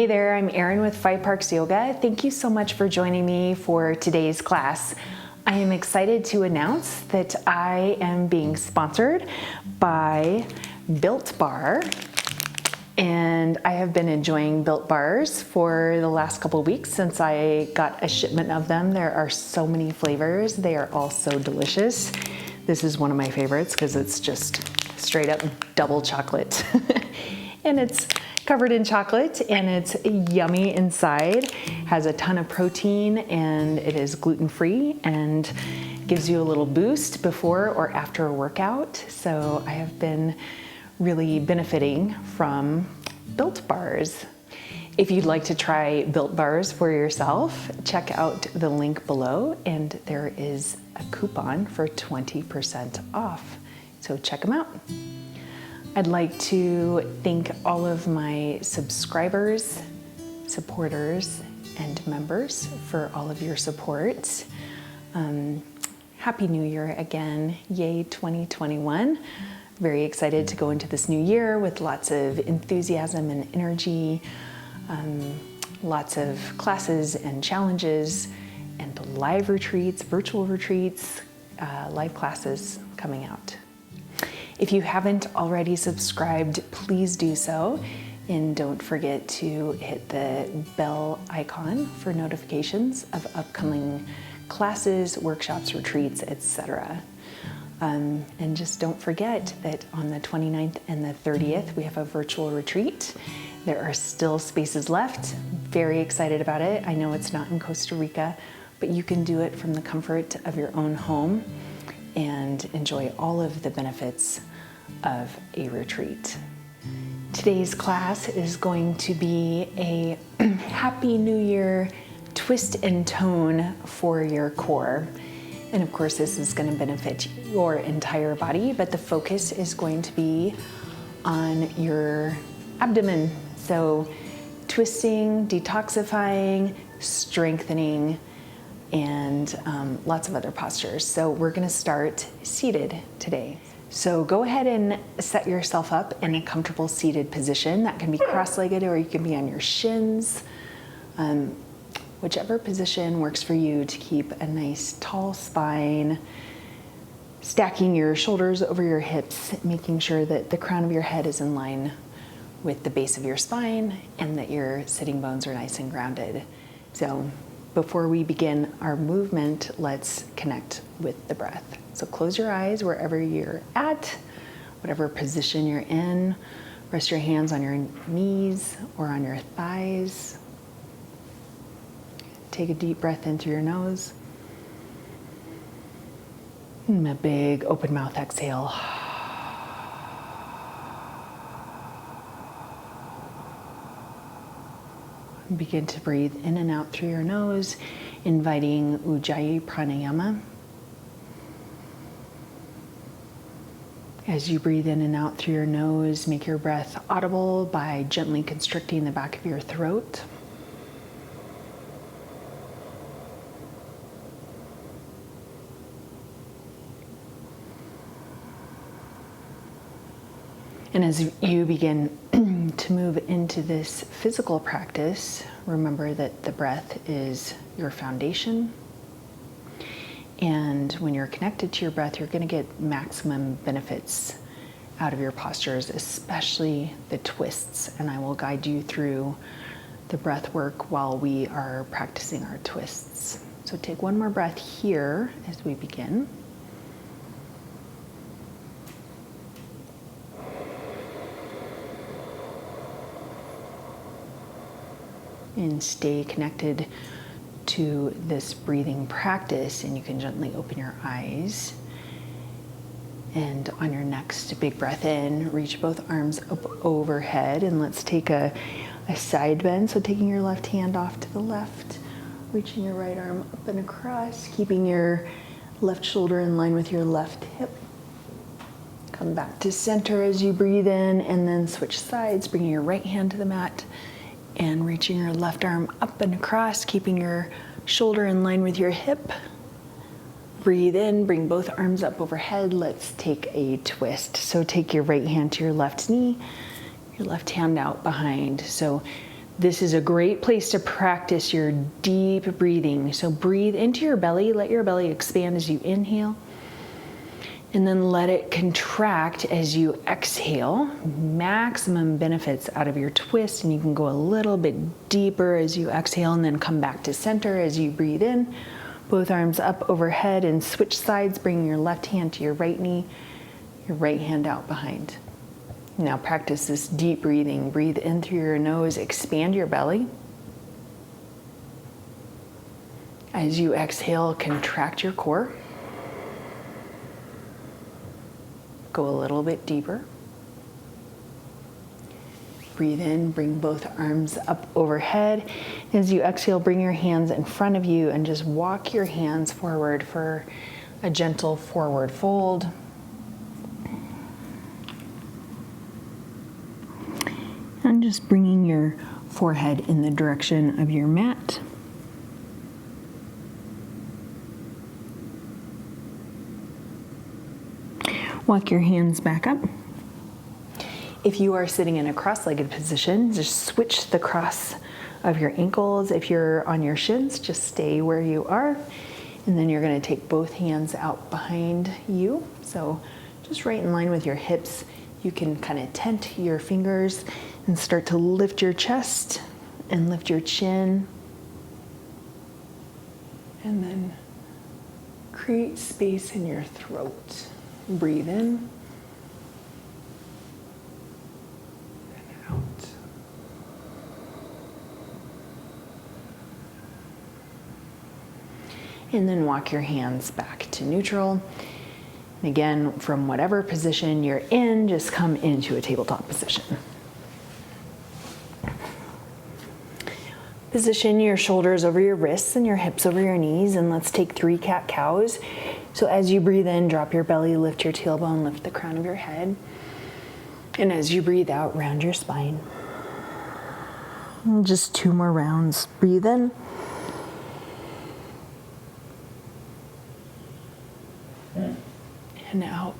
Hey there, I'm Erin with Five Parks Yoga. Thank you so much for joining me for today's class. I am excited to announce that I am being sponsored by Built Bar, and I have been enjoying Built Bars for the last couple of weeks since I got a shipment of them. There are so many flavors. They are all so delicious. This is one of my favorites because it's just straight up double chocolate. And it's covered in chocolate and it's yummy inside, has a ton of protein, and it is gluten-free and gives you a little boost before or after a workout. So I have been really benefiting from Built Bars. If you'd like to try Built Bars for yourself, check out the link below, and there is a coupon for 20% off. So check them out. I'd like to thank all of my subscribers, supporters, and members for all of your support. Happy New Year again. Yay 2021. Very excited to go into this new year with lots of enthusiasm and energy, lots of classes and challenges and live retreats, virtual retreats, live classes coming out. If you haven't already subscribed, please do so. And don't forget to hit the bell icon for notifications of upcoming classes, workshops, retreats, etc. And just don't forget that on the 29th and the 30th, we have a virtual retreat. There are still spaces left. Very excited about it. I know it's not in Costa Rica, but you can do it from the comfort of your own home and enjoy all of the benefits of a retreat. Today's class is going to be a Happy New Year twist and tone for your core. And of course, this is going to benefit your entire body, but the focus is going to be on your abdomen. So twisting, detoxifying, strengthening, and lots of other postures. So we're going to start seated today. So go ahead and set yourself up in a comfortable seated position. That can be cross-legged or you can be on your shins. Whichever position works for you to keep a nice tall spine, stacking your shoulders over your hips, making sure that the crown of your head is in line with the base of your spine and that your sitting bones are nice and grounded. So before we begin our movement, let's connect with the breath. So close your eyes wherever you're at, whatever position you're in. Rest your hands on your knees or on your thighs. Take a deep breath in through your nose. And a big open mouth exhale. Begin to breathe in and out through your nose, inviting Ujjayi Pranayama. As you breathe in and out through your nose, make your breath audible by gently constricting the back of your throat. And as you begin to move into this physical practice, remember that the breath is your foundation. And when you're connected to your breath, you're going to get maximum benefits out of your postures, especially the twists. And I will guide you through the breath work while we are practicing our twists. So take one more breath here as we begin. And stay connected to this breathing practice, and you can gently open your eyes. And on your next big breath in, reach both arms up overhead, and let's take a side bend. So taking your left hand off to the left, reaching your right arm up and across, keeping your left shoulder in line with your left hip. Come back to center as you breathe in, and then switch sides, bringing your right hand to the mat and reaching your left arm up and across, keeping your shoulder in line with your hip. Breathe in, bring both arms up overhead. Let's take a twist. So take your right hand to your left knee, your left hand out behind. So This is a great place to practice your deep breathing. So breathe into your belly, let your belly expand as you inhale, and then let it contract as you exhale. Maximum benefits out of your twist, and you can go a little bit deeper as you exhale and then come back to center as you breathe in. Both arms up overhead and switch sides, bringing your left hand to your right knee, your right hand out behind. Now practice this deep breathing. Breathe in through your nose, expand your belly. As you exhale, contract your core. Go a little bit deeper. Breathe in, bring both arms up overhead. As you exhale, bring your hands in front of you and just walk your hands forward for a gentle forward fold. And just bringing your forehead in the direction of your mat. Walk your hands back up. If you are sitting in a cross-legged position, just switch the cross of your ankles. If you're on your shins, just stay where you are. And then you're going to take both hands out behind you. So just right in line with your hips. You can kind of tent your fingers and start to lift your chest and lift your chin. And then create space in your throat. Breathe in and out. And then walk your hands back to neutral. And again, from whatever position you're in, just come into a tabletop position. Position your shoulders over your wrists and your hips over your knees, and let's take 3 cat-cows. So as you breathe in, drop your belly, lift your tailbone, lift the crown of your head. And as you breathe out, round your spine. And just 2 more rounds. Breathe in. And out.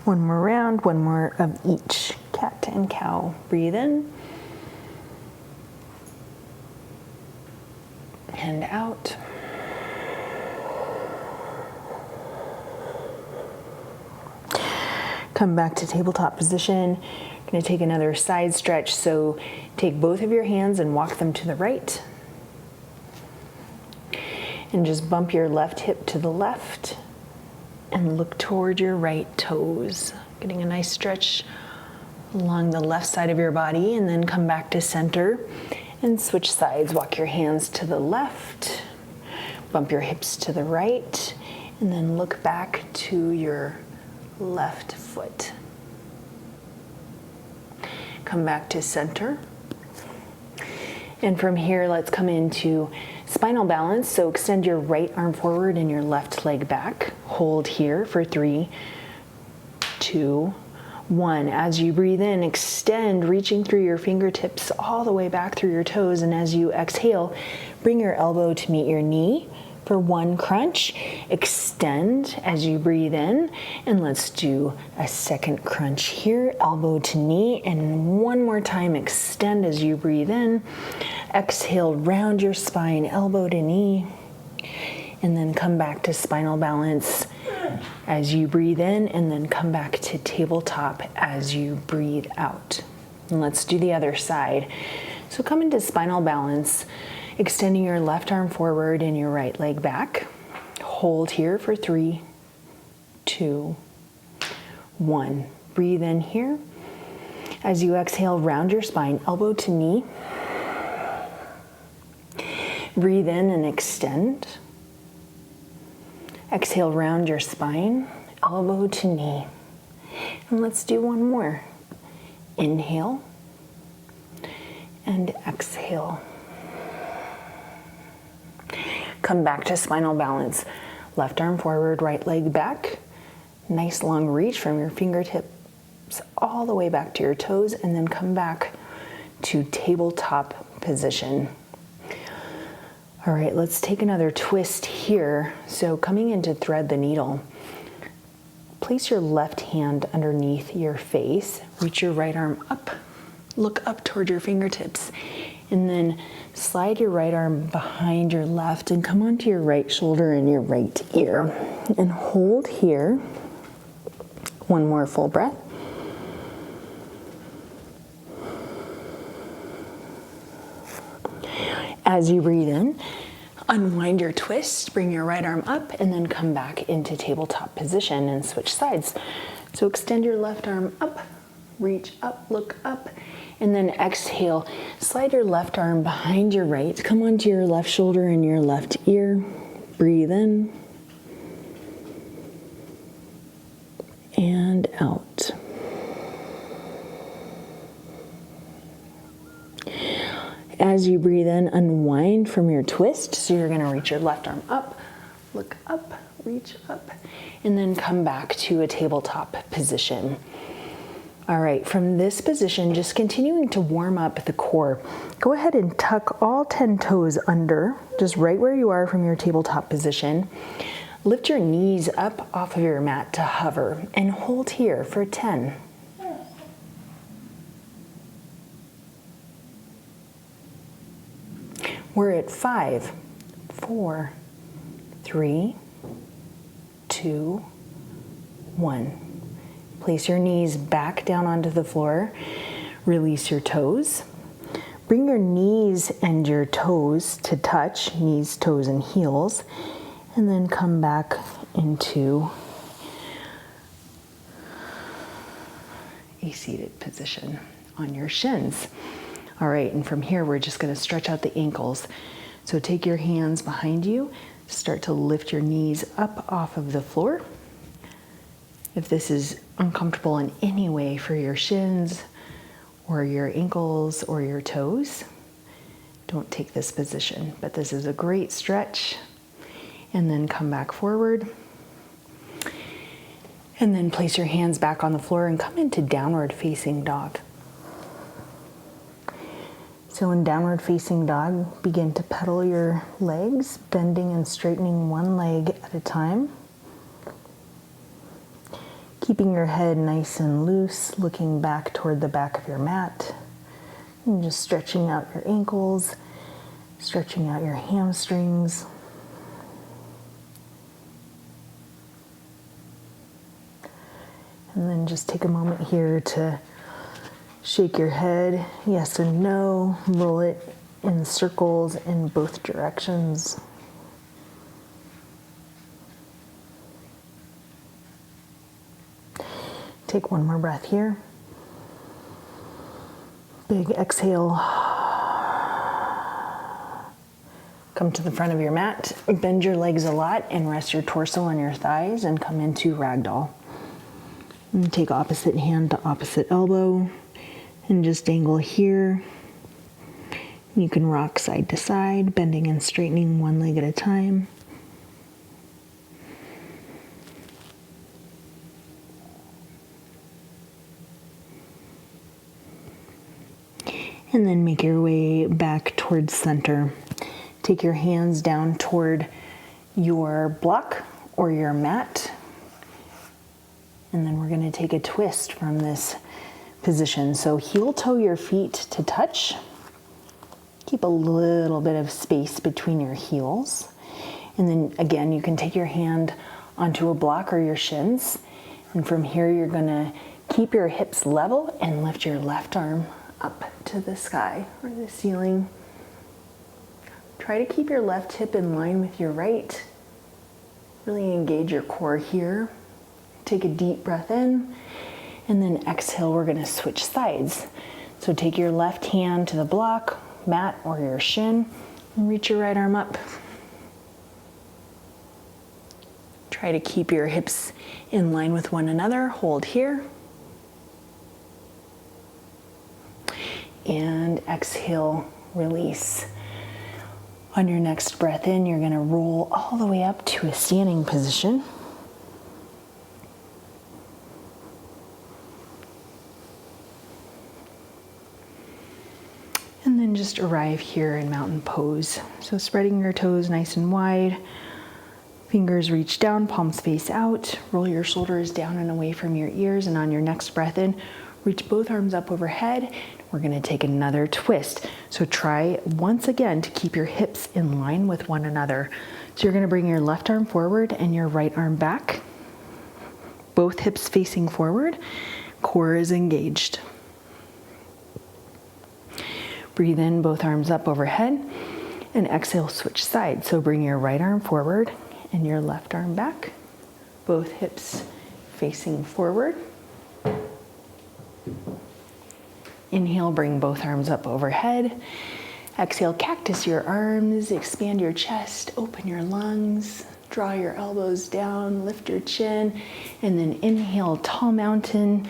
One more round, one more of each. Cat and cow. Breathe in. And out. Come back to tabletop position. You're going to take another side stretch. So take both of your hands and walk them to the right. And just bump your left hip to the left. And look toward your right toes. Getting a nice stretch along the left side of your body, and then come back to center and switch sides. Walk your hands to the left, bump your hips to the right, and then look back to your left foot. Come back to center. And from here, let's come into spinal balance. So extend your right arm forward and your left leg back. Hold here for 3, 2, 1. As you breathe in, extend, reaching through your fingertips all the way back through your toes. And as you exhale, bring your elbow to meet your knee for 1 crunch. Extend as you breathe in. And let's do a second crunch here, elbow to knee. And 1 more time, extend as you breathe in. Exhale, round your spine, elbow to knee. And then come back to spinal balance as you breathe in, and then come back to tabletop as you breathe out. And let's do the other side. So come into spinal balance, extending your left arm forward and your right leg back. Hold here for 3, 2, 1. Breathe in here. As you exhale, round your spine, elbow to knee. Breathe in and extend. Exhale, round your spine, elbow to knee. And let's do 1 more. Inhale and exhale. Come back to spinal balance. Left arm forward, right leg back. Nice long reach from your fingertips all the way back to your toes, and then come back to tabletop position. All right, let's take another twist here. So coming into thread the needle. place your left hand underneath your face, reach your right arm up, look up toward your fingertips, and then slide your right arm behind your left and come onto your right shoulder and your right ear. And hold here. One more full breath. As you breathe in, unwind your twist, bring your right arm up, and then come back into tabletop position and switch sides. So extend your left arm up, reach up, look up, and then exhale. Slide your left arm behind your right, come onto your left shoulder and your left ear. Breathe in and out. As you breathe in, unwind from your twist. So you're going to reach your left arm up, look up, reach up, and then come back to a tabletop position. All right, from this position, just continuing to warm up the core. Go ahead and tuck all 10 toes under, just right where you are from your tabletop position. Lift your knees up off of your mat to hover and hold here for 10. We're at 5, 4, 3, 2, 1. Place your knees back down onto the floor. Release your toes. Bring your knees and your toes to touch, knees, toes, and heels, and then come back into a seated position on your shins. All right, and from here, we're just gonna stretch out the ankles. So take your hands behind you, start to lift your knees up off of the floor. If this is uncomfortable in any way for your shins or your ankles or your toes, don't take this position, but this is a great stretch. And then come back forward. And then place your hands back on the floor and come into downward facing dog. So in downward facing dog, begin to pedal your legs, bending and straightening one leg at a time. Keeping your head nice and loose, looking back toward the back of your mat. And just stretching out your ankles, stretching out your hamstrings. And then just take a moment here to shake your head, yes and no, roll it in circles in both directions. Take one more breath here. Big exhale. Come to the front of your mat, bend your legs a lot and rest your torso on your thighs and come into ragdoll. And take opposite hand to opposite elbow. And just angle here. You can rock side to side, bending and straightening one leg at a time. And then make your way back towards center. Take your hands down toward your block or your mat. And then we're going to take a twist from this position. So heel toe your feet to touch. Keep a little bit of space between your heels. And then again, you can take your hand onto a block or your shins. And from here, you're gonna keep your hips level and lift your left arm up to the sky or the ceiling. Try to keep your left hip in line with your right. Really engage your core here. Take a deep breath in. And then exhale, we're gonna switch sides. So take your left hand to the block, mat, or your shin, and reach your right arm up. Try to keep your hips in line with one another. Hold here. And exhale, release. On your next breath in, you're gonna roll all the way up to a standing position. And then just arrive here in mountain pose. So spreading your toes nice and wide, Fingers reach down, palms face out. Roll your shoulders down and away from your ears. And on your next breath in, reach both arms up overhead. We're going to take another twist. So try once again to keep your hips in line with one another. So you're going to bring your left arm forward and your right arm back. Both hips facing forward. Core is engaged. Breathe in, both arms up overhead. And exhale, switch sides. So bring your right arm forward and your left arm back. Both hips facing forward. Inhale, bring both arms up overhead. Exhale, cactus your arms, expand your chest, open your lungs, draw your elbows down, lift your chin, and then inhale, tall mountain,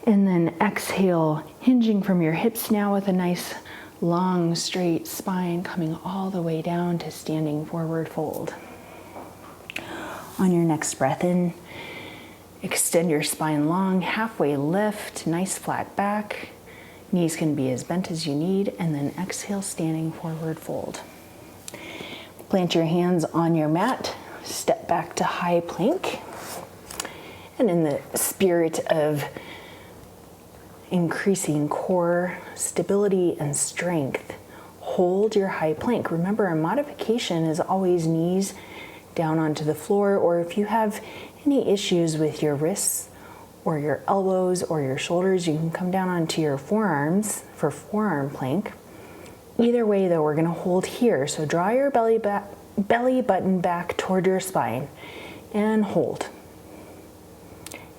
and then exhale, hinging from your hips now with a nice long straight spine coming all the way down to standing forward fold. On your next breath in, extend your spine long, halfway lift, nice flat back. Knees can be as bent as you need, and then exhale, standing forward fold. Plant your hands on your mat, step back to high plank. And in the spirit of increasing core stability and strength, hold your high plank. Remember, a modification is always knees down onto the floor, or if you have any issues with your wrists or your elbows or your shoulders, you can come down onto your forearms for forearm plank. Either way though, we're going to hold here. So draw your belly button back toward your spine and hold.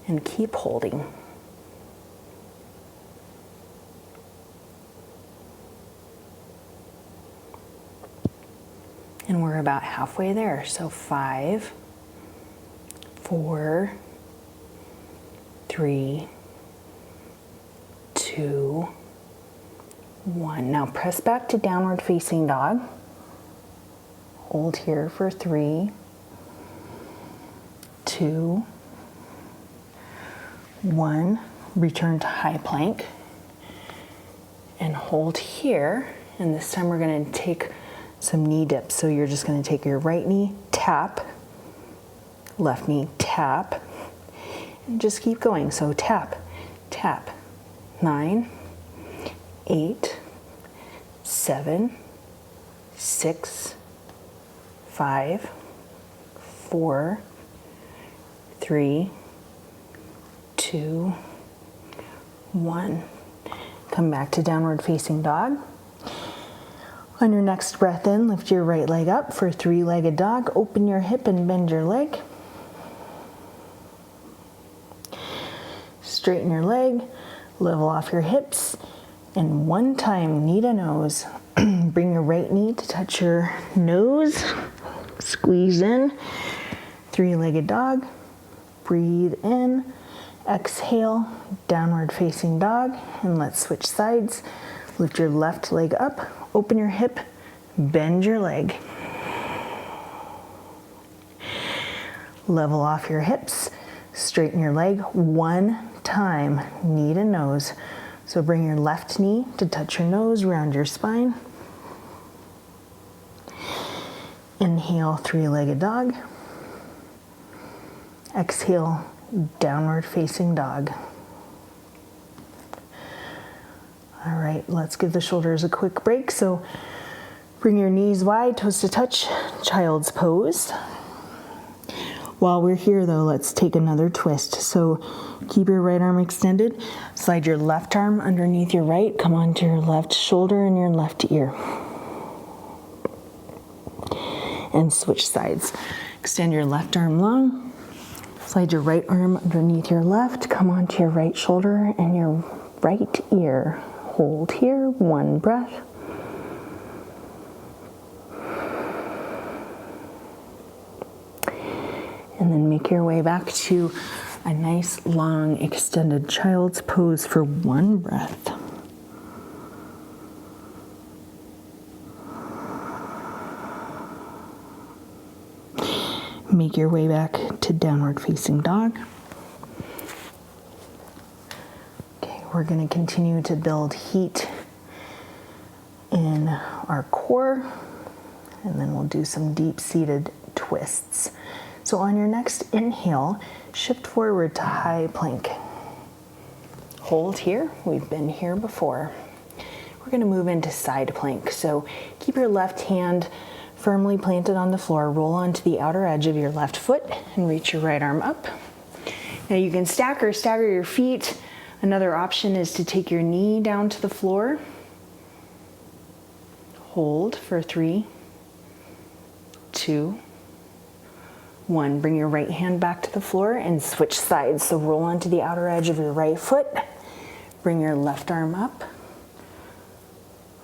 And keep holding. And we're about halfway there. So 5, 4, 3, 2, 1. Now press back to downward facing dog. Hold here for 3, 2, 1. Return to high plank. And hold here. And this time we're going to take some knee dips. So you're just going to take your right knee, tap, left knee, tap, and just keep going. So tap, tap. 9, 8, 7, 6, 5, 4, 3, 2, 1. Come back to downward facing dog. On your next breath in, lift your right leg up for three-legged dog. Open your hip and bend your leg. Straighten your leg, level off your hips, and one time, knee to nose. Bring your right knee to touch your nose. Squeeze in. Three-legged dog. Breathe in. Exhale, downward facing dog. And let's switch sides. Lift your left leg up. Open your hip, bend your leg. Level off your hips, straighten your leg one time, knee to nose. So bring your left knee to touch your nose, round your spine. Inhale, three-legged dog. Exhale, downward facing dog. All right, let's give the shoulders a quick break. So bring your knees wide, toes to touch, child's pose. While we're here though, let's take another twist. So keep your right arm extended, slide your left arm underneath your right, come onto your left shoulder and your left ear. And switch sides. Extend your left arm long, slide your right arm underneath your left, come onto your right shoulder and your right ear. Hold here, one breath. And then make your way back to a nice long extended child's pose for one breath. Make your way back to downward facing dog. We're going to continue to build heat in our core, and then we'll do some deep-seated twists. So on your next inhale, shift forward to high plank. Hold here. We've been here before. We're going to move into side plank. So keep your left hand firmly planted on the floor. Roll onto the outer edge of your left foot and reach your right arm up. Now you can stack or stagger your feet. Another option is to take your knee down to the floor. Hold for 3, 2, 1. Bring your right hand back to the floor and switch sides. So roll onto the outer edge of your right foot. Bring your left arm up.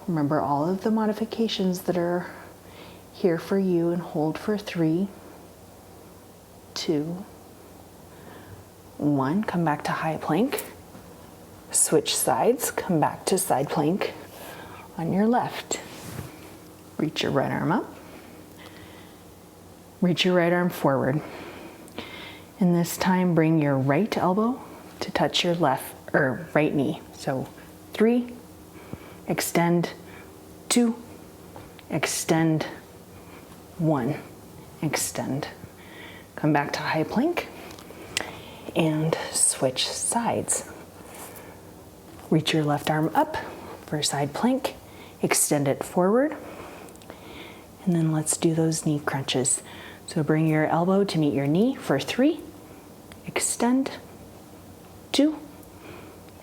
Remember all of the modifications that are here for you, and hold for 3, 2, 1. Come back to high plank. Switch sides. Come back to side plank on your left. Reach your right arm up. Reach your right arm forward. And this time bring your right elbow to touch your left or right knee. So 3, extend, 2, extend, 1, extend. Come back to high plank and switch sides. Reach your left arm up for side plank, extend it forward, and then let's do those knee crunches. So bring your elbow to meet your knee for 3, extend, 2,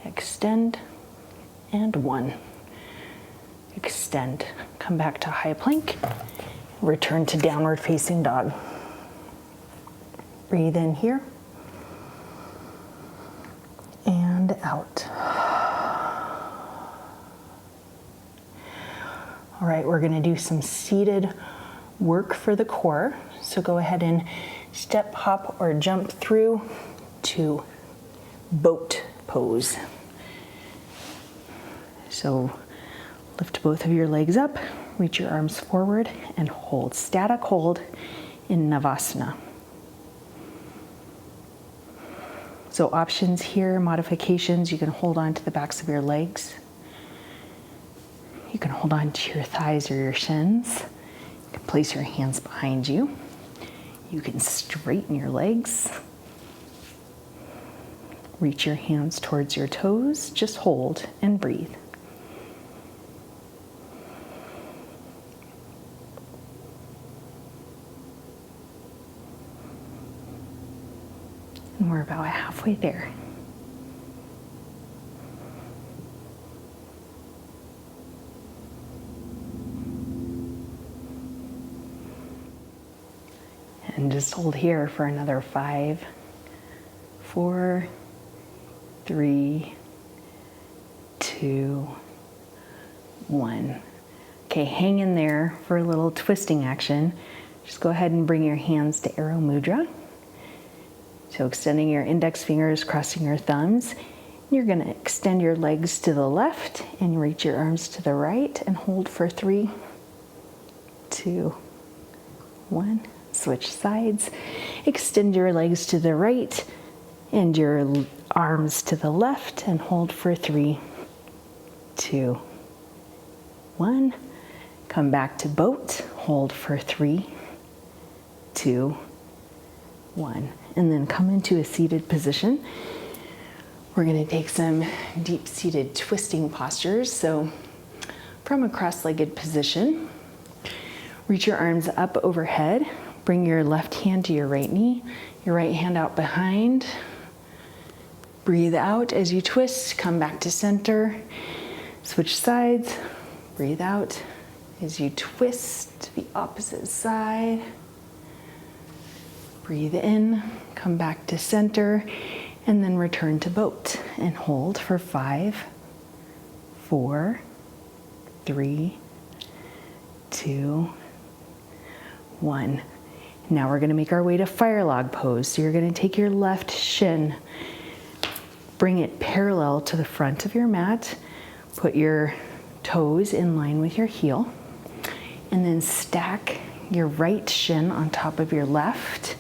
extend, and 1. Extend. Come back to high plank. Return to downward facing dog. Breathe in here and out. All right, we're going to do some seated work for the core. So go ahead and step, hop, or jump through to boat pose. So lift both of your legs up, reach your arms forward, and hold. Static hold in Navasana. So options here, modifications, you can hold on to the backs of your legs. You can hold on to your thighs or your shins. You can place your hands behind you. You can straighten your legs. Reach your hands towards your toes. Just hold and breathe. And we're about halfway there. And just hold here for another 5, 4, 3, 2, 1. Okay, hang in there for a little twisting action. Just go ahead and bring your hands to Arrow Mudra. So extending your index fingers, crossing your thumbs. You're going to extend your legs to the left and reach your arms to the right and hold for 3, 2, 1. Switch sides. Extend your legs to the right and your arms to the left and hold for 3, 2, 1. Come back to boat. Hold for 3, 2, 1. And then come into a seated position. We're going to take some deep seated twisting postures. So from a cross-legged position, reach your arms up overhead. Bring your left hand to your right knee, your right hand out behind. Breathe out as you twist, come back to center. Switch sides, breathe out as you twist to the opposite side. Breathe in, come back to center, and then return to boat and hold for 5, 4, 3, 2, 1. Now we're going to make our way to fire log pose. So you're going to take your left shin, bring it parallel to the front of your mat, put your toes in line with your heel, and then stack your right shin on top of your left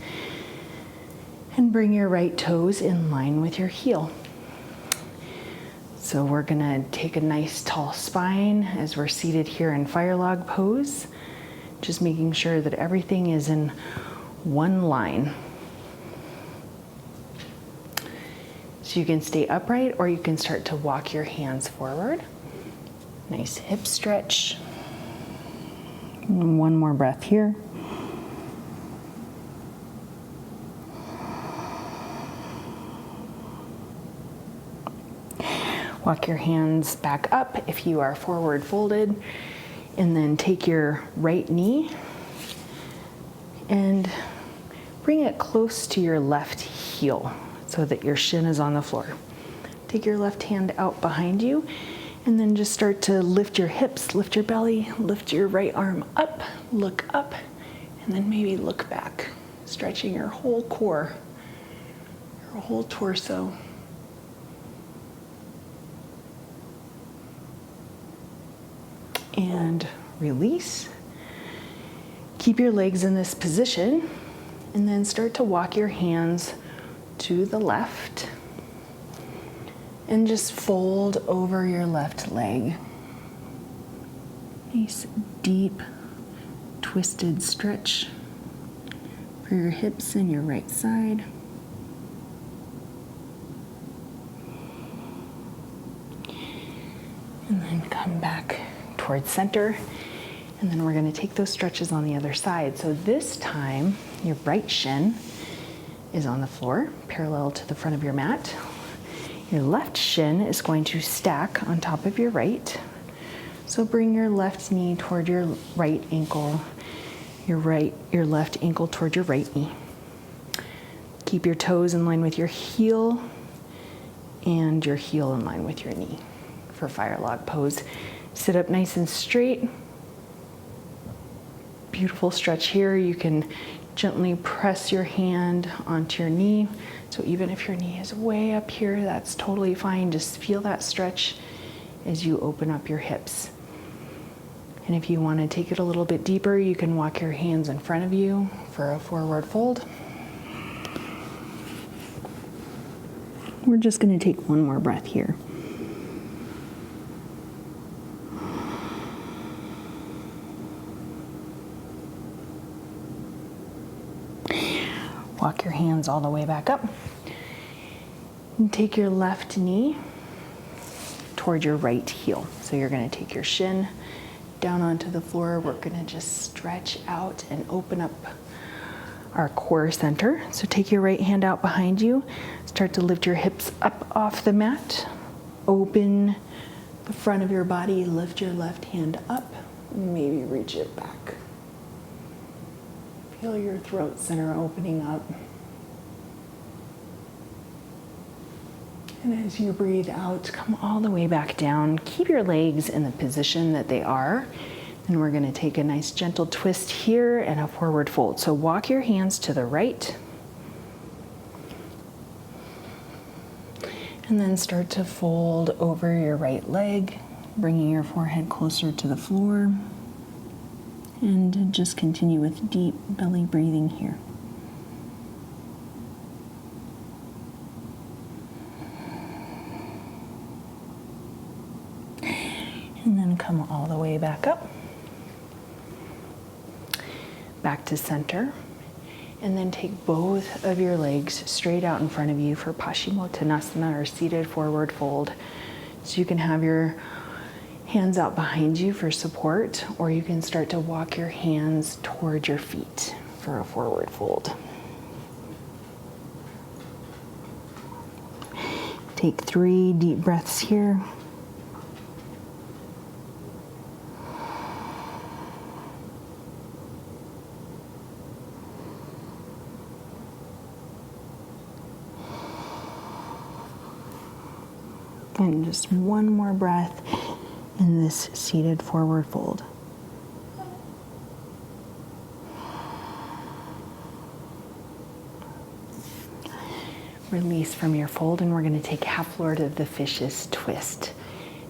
and bring your right toes in line with your heel. So we're going to take a nice tall spine as we're seated here in fire log pose. Just making sure that everything is in one line. So you can stay upright or you can start to walk your hands forward. Nice hip stretch. And one more breath here. Walk your hands back up if you are forward folded, and then take your right knee and bring it close to your left heel so that your shin is on the floor. Take your left hand out behind you and then just start to lift your hips, lift your belly, lift your right arm up, look up, and then maybe look back, stretching your whole core, your whole torso. And release. Keep your legs in this position and then start to walk your hands to the left and just fold over your left leg. Nice deep twisted stretch for your hips and your right side. And then come back towards center, and then we're going to take those stretches on the other side. So this time your right shin is on the floor parallel to the front of your mat. Your left shin is going to stack on top of your right. So bring your left knee toward your right ankle, your left ankle toward your right knee. Keep your toes in line with your heel and your heel in line with your knee for fire log pose. Sit up nice and straight. Beautiful stretch here. You can gently press your hand onto your knee. So even if your knee is way up here, that's totally fine. Just feel that stretch as you open up your hips. And if you want to take it a little bit deeper, you can walk your hands in front of you for a forward fold. We're just going to take one more breath here. Walk your hands all the way back up. And take your left knee toward your right heel. So you're going to take your shin down onto the floor. We're going to just stretch out and open up our core center. So take your right hand out behind you. Start to lift your hips up off the mat. Open the front of your body. Lift your left hand up. Maybe reach it back. Feel your throat center opening up. And as you breathe out, come all the way back down. Keep your legs in the position that they are. And we're going to take a nice gentle twist here and a forward fold. So walk your hands to the right. And then start to fold over your right leg, bringing your forehead closer to the floor. And just continue with deep belly breathing here. And then come all the way back up. Back to center. And then take both of your legs straight out in front of you for Paschimottanasana or seated forward fold. So you can have your hands out behind you for support, or you can start to walk your hands toward your feet for a forward fold. Take 3 deep breaths here. And just one more breath in this seated forward fold. Release from your fold, and we're going to take half Lord of the Fishes twist.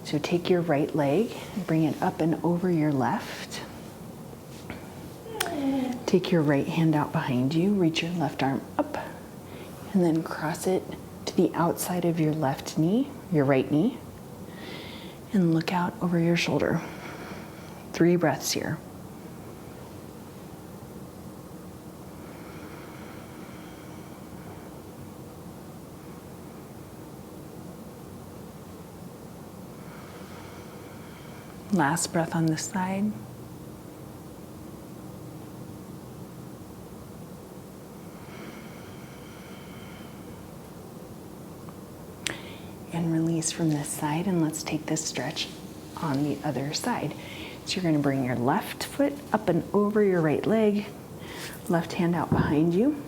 So take your right leg, bring it up and over your left. Take your right hand out behind you, reach your left arm up, and then cross it to the outside of your left knee, your right knee, and look out over your shoulder. 3 breaths here. Last breath on this side. And release from this side, and let's take this stretch on the other side. So you're going to bring your left foot up and over your right leg, left hand out behind you,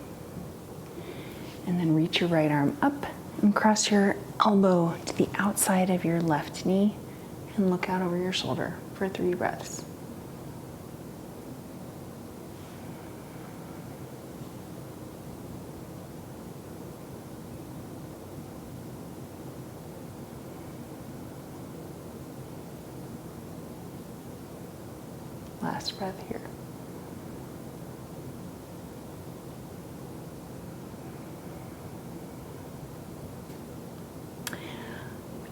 and then reach your right arm up and cross your elbow to the outside of your left knee and look out over your shoulder for 3 breaths. Last breath here.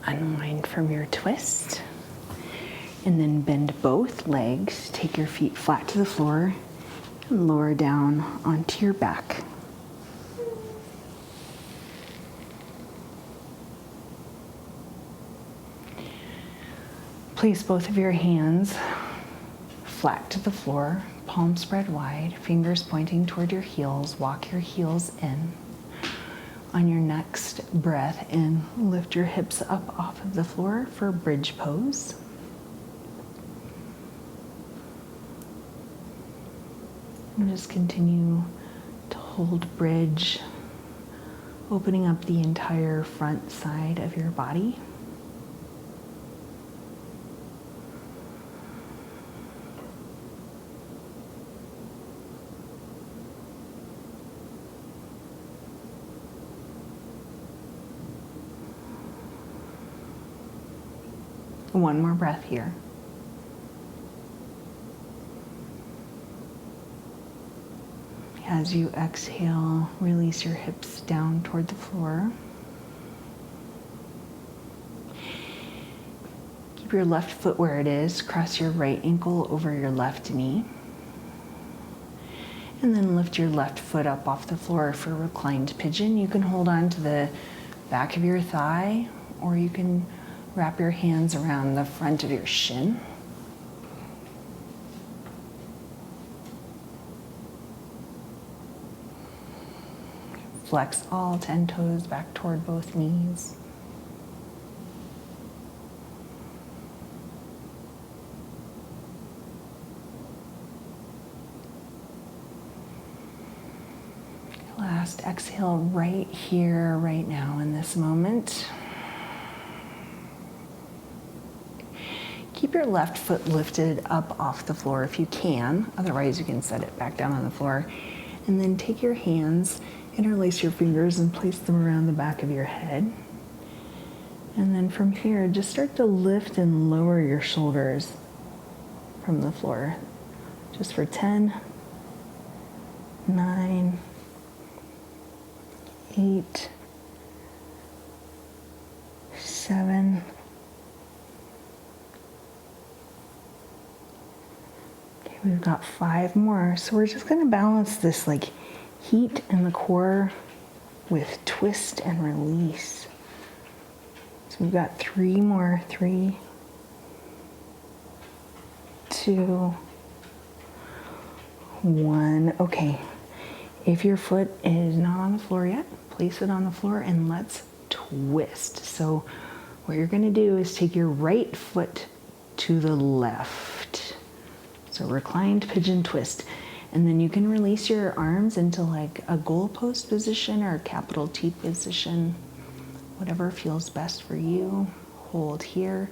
Unwind from your twist, and then bend both legs. Take your feet flat to the floor and lower down onto your back. Place both of your hands flat to the floor, palms spread wide, fingers pointing toward your heels. Walk your heels in. On your next breath in, lift your hips up off of the floor for bridge pose. And just continue to hold bridge, opening up the entire front side of your body. One more breath here. As you exhale, release your hips down toward the floor. Keep your left foot where it is. Cross your right ankle over your left knee. And then lift your left foot up off the floor for reclined pigeon. You can hold on to the back of your thigh, or you can wrap your hands around the front of your shin. Flex all 10 toes back toward both knees. Last exhale right here, right now in this moment. Keep your left foot lifted up off the floor if you can. Otherwise, you can set it back down on the floor. And then take your hands, interlace your fingers, and place them around the back of your head. And then from here, just start to lift and lower your shoulders from the floor. Just for 10, 9, 8, 7, we've got 5 more. So we're just going to balance this like heat in the core with twist and release. So we've got 3 more. 3, 2, 1. Okay. If your foot is not on the floor yet, place it on the floor and let's twist. So what you're going to do is take your right foot to the left. So reclined pigeon twist. And then you can release your arms into like a goalpost position or a capital T position, whatever feels best for you. Hold here.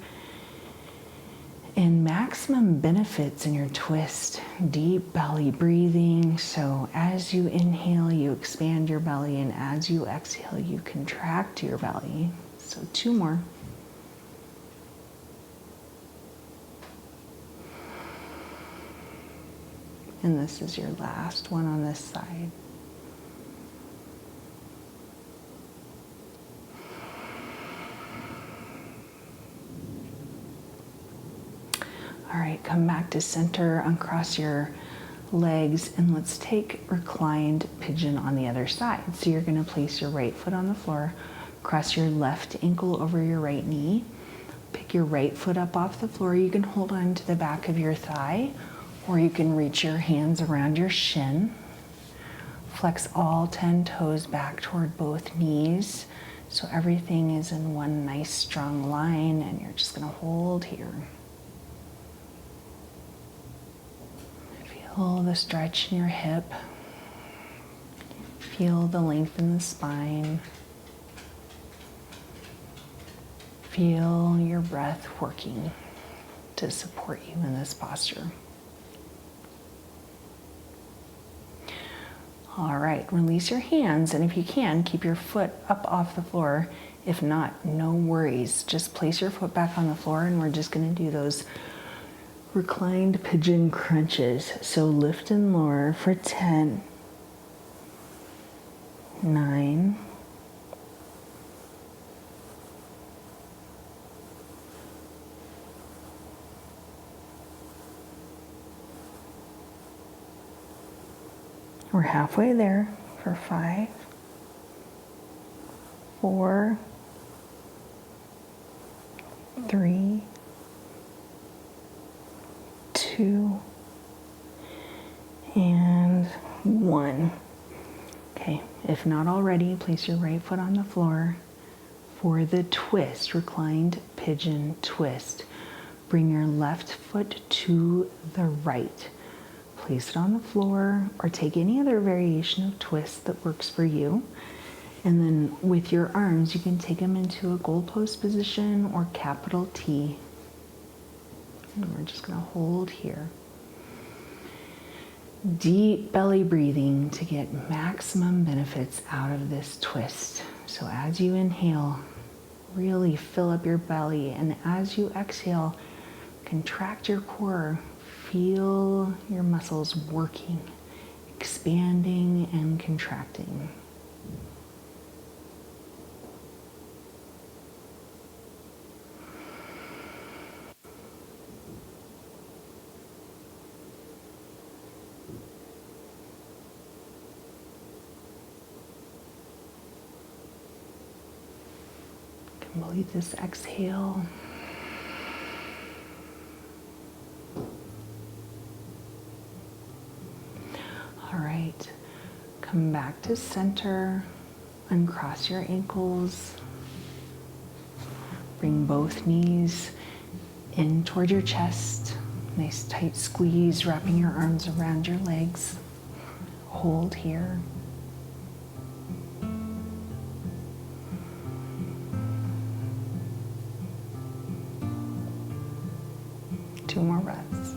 And maximum benefits in your twist, deep belly breathing. So as you inhale, you expand your belly, and as you exhale, you contract your belly. So 2 more. And this is your last one on this side. All right, come back to center, uncross your legs, and let's take reclined pigeon on the other side. So you're going to place your right foot on the floor, cross your left ankle over your right knee, Pick your right foot up off the floor. You can hold on to the back of your thigh, or you can reach your hands around your shin. Flex all 10 toes back toward both knees, so everything is in one nice strong line, and you're just going to hold here. Feel the stretch in your hip. Feel the length in the spine. Feel your breath working to support you in this posture. All right, release your hands, and if you can, keep your foot up off the floor. If not, no worries. Just place your foot back on the floor, and we're just going to do those reclined pigeon crunches. So lift and lower for 10, 9, 'We're halfway there for 5, 4, 3, 2, and 1. Okay, if not already, place your right foot on the floor for the twist, reclined pigeon twist. Bring your left foot to the right. Place it on the floor, or take any other variation of twist that works for you. And then with your arms, you can take them into a goalpost position or capital T. And we're just going to hold here. Deep belly breathing to get maximum benefits out of this twist. So as you inhale, really fill up your belly, and as you exhale, contract your core. Feel your muscles working, expanding and contracting. Complete this exhale. All right, come back to center, uncross your ankles, bring both knees in toward your chest, nice tight squeeze, wrapping your arms around your legs, hold here. Two more breaths.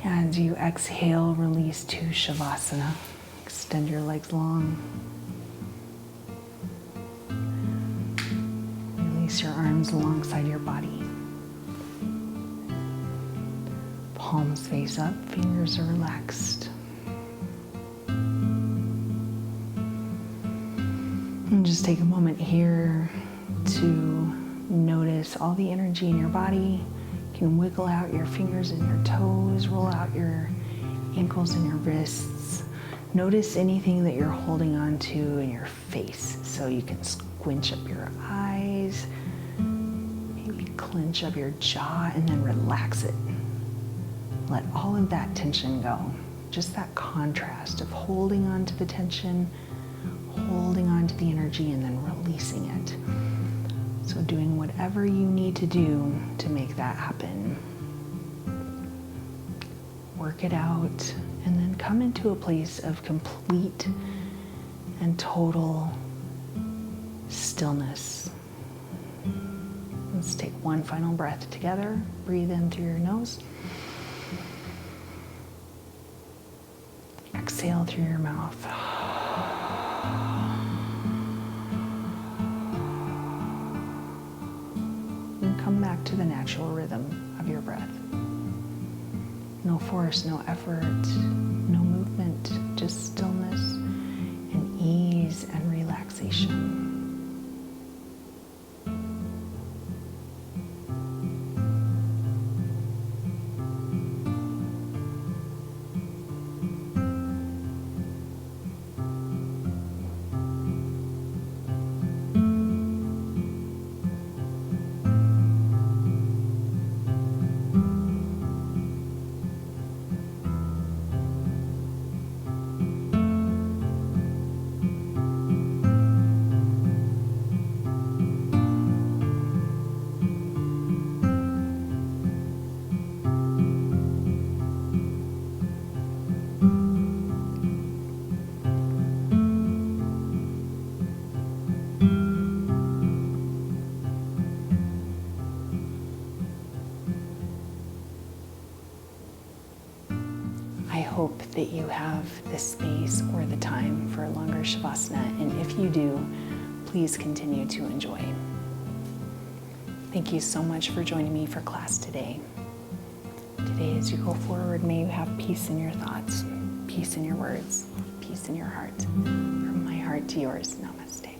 As you exhale, release to Shavasana. Extend your legs long. Release your arms alongside your body. Palms face up, fingers are relaxed. And just take a moment here to notice all the energy in your body. You can wiggle out your fingers and your toes, roll out your ankles and your wrists. Notice anything that you're holding on to in your face. So you can squinch up your eyes, maybe clench up your jaw, and then relax it. Let all of that tension go. Just that contrast of holding on to the tension, holding on to the energy, and then releasing it. So doing whatever you need to do to make that happen. Work it out, and then come into a place of complete and total stillness. Let's take one final breath together. Breathe in through your nose. Exhale through your mouth. And come back to the natural rhythm of your breath. No force, no effort, no movement, just stillness and ease and relaxation. hope that you have the space or the time for a longer Shavasana, and if you do, please continue to enjoy. Thank you so much for joining me for class today. Today, as you go forward, may you have peace in your thoughts, peace in your words, peace in your heart. From my heart to yours, namaste.